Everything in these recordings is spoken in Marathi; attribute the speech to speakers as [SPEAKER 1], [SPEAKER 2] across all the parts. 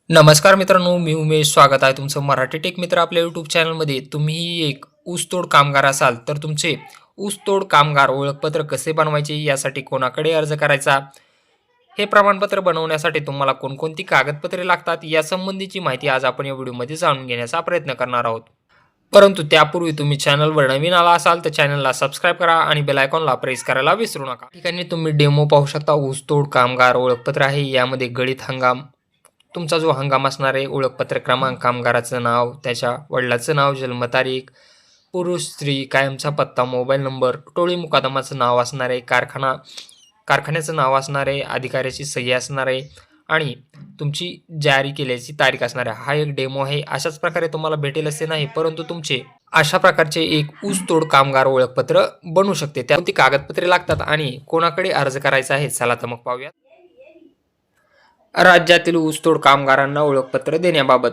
[SPEAKER 1] नमस्कार मित्रांनो, मी उमेश. स्वागत आहे तुमचं मराठी टेक मित्र आपल्या यूट्यूब चॅनलमध्ये. तुम्हीही एक ऊसतोड कामगार असाल, तर तुमचे ऊसतोड कामगार ओळखपत्र कसे बनवायचे, यासाठी कोणाकडे अर्ज करायचा, हे प्रमाणपत्र बनवण्यासाठी तुम्हाला कोणकोणती कागदपत्रे लागतात, यासंबंधीची माहिती आज आपण या व्हिडिओमध्ये जाणून घेण्याचा प्रयत्न करणार आहोत. परंतु त्यापूर्वी तुम्ही चॅनलवर नवीन आला असाल, तर चॅनलला सबस्क्राईब करा आणि बेल आयकॉनला प्रेस करायला विसरू नका. ठिकाणी तुम्ही डेमो पाहू शकता. ऊसतोड कामगार ओळखपत्र आहे. यामध्ये गळीत हंगाम, तुमचा जो हंगाम असणार आहे, ओळखपत्र क्रमांक, कामगाराचं नाव, त्याच्या वडिलाचं नाव, जन्मतारीख, पुरुष स्त्री, कायमचा पत्ता, मोबाईल नंबर, टोळी मुकादमाचं नाव असणार आहे, कारखान्याचं नाव असणार आहे, अधिकाऱ्याची सही असणार आहे आणि तुमची जारी केल्याची तारीख असणार आहे. हा एक डेमो आहे. अशाच प्रकारे तुम्हाला भेटेल असे नाही, परंतु तुमचे अशा प्रकारचे एक ऊसतोड कामगार ओळखपत्र बनू शकते. त्यामध्ये कागदपत्रे लागतात आणि कोणाकडे अर्ज करायचा आहे, चला तर मग पाहूया. राज्यातील ऊसतोड कामगारांना ओळखपत्र देण्याबाबत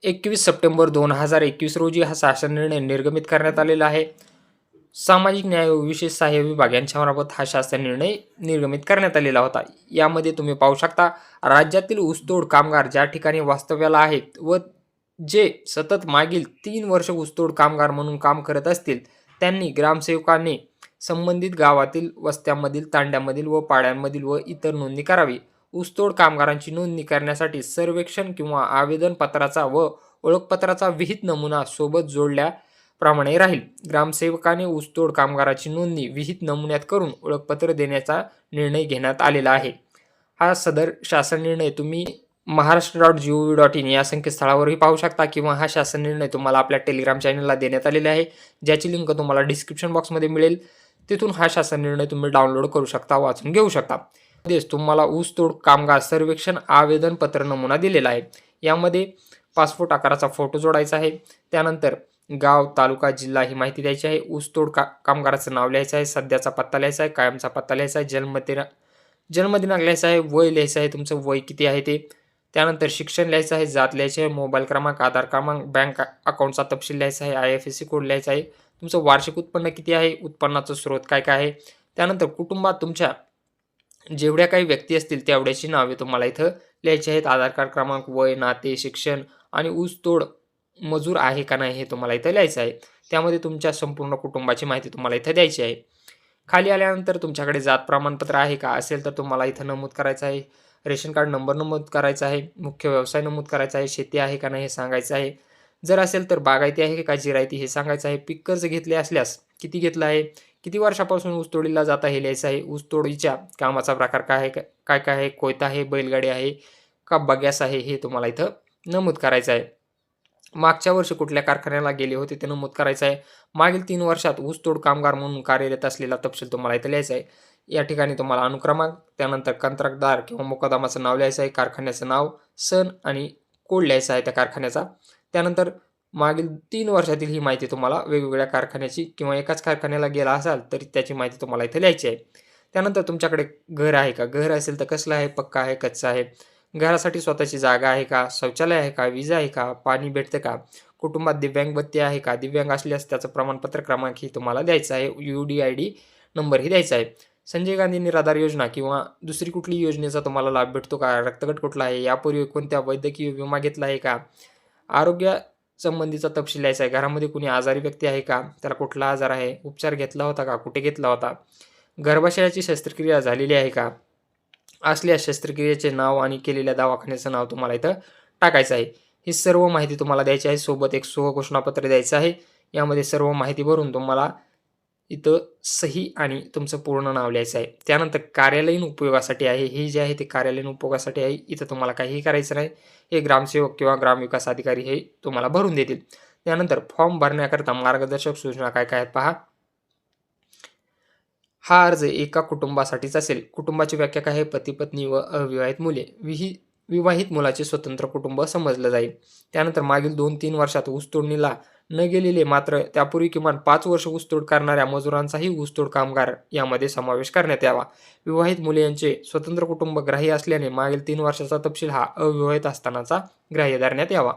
[SPEAKER 1] 21 सप्टेंबर 2021 रोजी हा शासन निर्णय निर्गमित करण्यात आलेला आहे. सामाजिक न्याय व विशेष सहाय्य विभाग यांच्यामार्फत हा शासन निर्णय निर्गमित करण्यात आलेला होता. यामध्ये तुम्ही पाहू शकता, राज्यातील ऊसतोड कामगार ज्या ठिकाणी वास्तव्याला आहेत व जे सतत मागील 3 वर्ष ऊसतोड कामगार म्हणून काम करत असतील, त्यांनी ग्रामसेवकाने संबंधित गावातील वस्त्यांमधील, तांड्यामधील व पाड्यांमधील व इतर नोंदणी करावी. ऊसतोड कामगारांची नोंदणी करण्यासाठी सर्वेक्षण किंवा आवेदन पत्राचा व ओळखपत्राचा विहित नमुना सोबत जोडल्याप्रमाणे राहील. ग्रामसेवकाने ऊसतोड कामगाराची नोंदणी विहित नमुन्यात करून ओळखपत्र देण्याचा निर्णय घेण्यात आलेला आहे. हा सदर शासन निर्णय तुम्ही महाराष्ट्र.gov.in या संकेतस्थळावरही पाहू शकता किंवा हा शासन निर्णय तुम्हाला आपल्या टेलिग्राम चॅनलला देण्यात आलेला आहे, ज्याची लिंक तुम्हाला डिस्क्रिप्शन बॉक्समध्ये मिळेल. तिथून हा शासन निर्णय तुम्ही डाउनलोड करू शकता, वाचून घेऊ शकता. तुम्हाला ऊसतोड कामगार सर्वेक्षण आवेदन पत्र नमुना दिलेला आहे. यामध्ये पासपोर्ट आकाराचा फोटो जोडायचा आहे. त्यानंतर गाव, तालुका, जिल्हा ही माहिती द्यायची आहे. ऊसतोड कामगाराचं नाव लिहायचं आहे, सध्याचा पत्ता लिहायचा आहे, कायमचा पत्ता लिहायचा आहे, जन्मदिनांक लिहायचा आहे, वय लिहायचं आहे, तुमचं वय किती आहे ते. त्यानंतर शिक्षण लिहायचं आहे, जात लिहायची आहे, मोबाईल क्रमांक, आधार क्रमांक, बँक अकाउंटचा तपशील लिहायचा आहे, IFSC कोड लिहायचा आहे, तुमचं वार्षिक उत्पन्न किती आहे, उत्पन्नाचा स्रोत काय काय आहे. त्यानंतर कुटुंबात तुमच्या जेवढ्या काही व्यक्ती असतील तेवढ्याची नावे तुम्हाला इथं लिहायची आहेत. आधार कार्ड क्रमांक, वय, नाते, शिक्षण आणि ऊसतोड मजूर आहे का नाही हे तुम्हाला इथं लिहायचं आहे. त्यामध्ये तुमच्या संपूर्ण कुटुंबाची माहिती तुम्हाला इथं द्यायची आहे. खाली आल्यानंतर तुमच्याकडे जात प्रमाणपत्र आहे का, असेल तर तुम्हाला इथं नमूद करायचं आहे. रेशन कार्ड नंबर नमूद करायचा आहे. मुख्य व्यवसाय नमूद करायचा आहे. शेती आहे का नाही हे सांगायचं आहे. जर असेल तर बागायती आहे का जिरायती हे सांगायचं आहे. पीक कर्ज घेतले असल्यास किती घेतलं आहे, किती वर्षापासून ऊसतोडीला जाता हे लिहायचं आहे. ऊसतोडीच्या कामाचा प्रकार काय आहे, काय काय आहे, कोयता आहे, बैलगाडी आहे का बगॅस आहे, हे तुम्हाला इथं नमूद करायचं आहे. मागच्या वर्षी कुठल्या कारखान्याला गेले होते ते नमूद करायचं आहे. मागील 3 वर्षात ऊसतोड कामगार म्हणून कार्यरत असलेला तपशील तुम्हाला इथं लिहायचा आहे. या ठिकाणी तुम्हाला अनुक्रमांक, त्यानंतर कंत्राटदार किंवा मुकादमाचं नाव लिहायचं आहे, कारखान्याचं नाव, सण आणि कोड लिहायचा आहे त्या कारखान्याचा. त्यानंतर मागील 3 वर्षातील ही माहिती तुम्हाला वेगवेगळ्या कारखान्याची किंवा एकाच कारखान्याला गेला असाल तरी त्याची माहिती तुम्हाला इथे लिहायची आहे. त्यानंतर तुमच्याकडे घर आहे का, घर असेल तर कसलं आहे, पक्का आहे, कच्चा आहे, घरासाठी स्वतःची जागा आहे का, शौचालय आहे का, वीज आहे का, पाणी भेटतं का, कुटुंबात दिव्यांग भत्ते आहे का, दिव्यांग असल्यास त्याचं प्रमाणपत्र क्रमांक ही तुम्हाला द्यायचा आहे. UDID नंबरही द्यायचा आहे. संजय गांधी निराधार योजना किंवा दुसरी कुठली योजनेचा तुम्हाला लाभ भेटतो का, रक्तगट कुठला आहे, यापूर्वी कोणत्या वैद्यकीय विमा घेतला आहे का, आरोग्य संबंधीचा तपशील लिहायचा आहे. घरामध्ये कुणी आजारी व्यक्ती आहे का, त्याला कुठला आजार आहे, उपचार घेतला होता का, कुठे घेतला होता, गर्भाशयाची शस्त्रक्रिया झालेली आहे का, असल्यास शस्त्रक्रियेचे नाव आणि केलेल्या दवाखान्याचं नाव तुम्हाला इथं टाकायचं आहे. ही सर्व माहिती तुम्हाला द्यायची आहे. सोबत एक स्वघोषणापत्र द्यायचं आहे. यामध्ये सर्व माहिती भरून तुम्हाला इथं सही आणि तुमचं पूर्ण नाव लिहायचं आहे. त्यानंतर कार्यालयीन उपयोगासाठी आहे. हे जे आहे ते कार्यालयीन उपयोगासाठी आहे. इथं तुम्हाला काहीही करायचं नाही. हे ग्रामसेवक किंवा ग्रामविकास अधिकारी हे तुम्हाला भरून देतील. त्यानंतर फॉर्म भरण्याकरता मार्गदर्शक सूचना काय काय आहेत पहा. हा अर्ज एका कुटुंबासाठीच असेल. कुटुंबाची व्याख्या काय आहे, पती पत्नी व अविवाहित मुले. विवाहित मुलाचे स्वतंत्र कुटुंब समजलं जाईल. त्यानंतर मागील 2-3 वर्षात ऊसतोडणीला न गेलेले मात्र त्यापूर्वी किमान 5 वर्ष ऊसतोड करणाऱ्या मजुरांचाही ऊसतोड कामगार यामध्ये समावेश करण्यात यावा. विवाहित मुले यांचे स्वतंत्र कुटुंब ग्राह्य असल्याने मागील 3 वर्षाचा तपशील हा अविवाहित असतानाचा ग्राह्य धरण्यात यावा.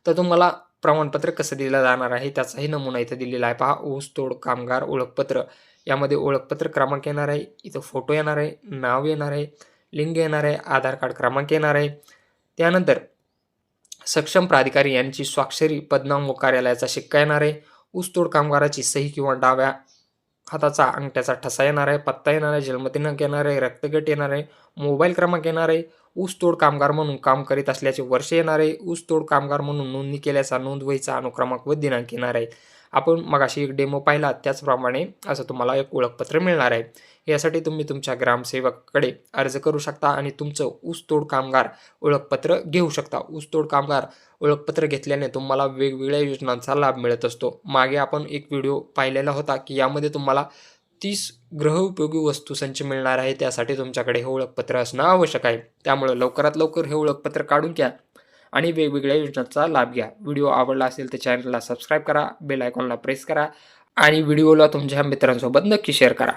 [SPEAKER 1] तर तुम्हाला प्रमाणपत्र कसं दिलं जाणार आहे त्याचाही नमुना इथं दिलेला आहे पहा. ऊसतोड कामगार ओळखपत्र. यामध्ये ओळखपत्र क्रमांक येणार आहे, इथं फोटो येणार आहे, नाव येणार आहे, लिंग येणार आहे, आधार कार्ड क्रमांक येणार आहे, त्यानंतर सक्षम प्राधिकारी यांची स्वाक्षरी, पदनाम व कार्यालयाचा शिक्का येणार आहे. ऊसतोड कामगाराची सही किंवा डाव्या हाताचा अंगठ्याचा ठसा येणार आहे. पत्ता येणार आहे. जन्मदिनांक येणार आहे. रक्तगट येणार आहे. मोबाईल क्रमांक येणार आहे. ऊसतोड कामगार म्हणून काम करीत असल्याचे वर्ष येणार आहे. ऊसतोड कामगार म्हणून नोंदणी केल्याचा नोंदवहीचा अनुक्रमांक व दिनांक येणार आहे. आपण मगाशी एक डेमो पाहिला त्याचप्रमाणे असं तुम्हाला एक ओळखपत्र मिळणार आहे. यासाठी तुम्ही तुमच्या ग्रामसेवकाकडे अर्ज करू शकता आणि तुमचं ऊसतोड कामगार ओळखपत्र घेऊ शकता. ऊसतोड कामगार ओळखपत्र घेतल्याने तुम्हाला वेगवेगळ्या योजनांचा लाभ मिळत असतो. मागे आपण एक व्हिडिओ पाहिलेला होता की यामध्ये तुम्हाला 30 गृहउपयोगी वस्तू संच मिळणार आहे. त्यासाठी तुमच्याकडे हे ओळखपत्र असणं आवश्यक आहे. त्यामुळे लवकरात लवकर हे ओळखपत्र काढून घ्या आणि वेगवेगळ्या योजनांचा लाभ घ्या. व्हिडिओ आवडला असेल तर चॅनलला सबस्क्राईब करा, बेल आयकॉनला प्रेस करा आणि व्हिडिओला तुमच्या मित्रांसोबत नक्की शेअर करा.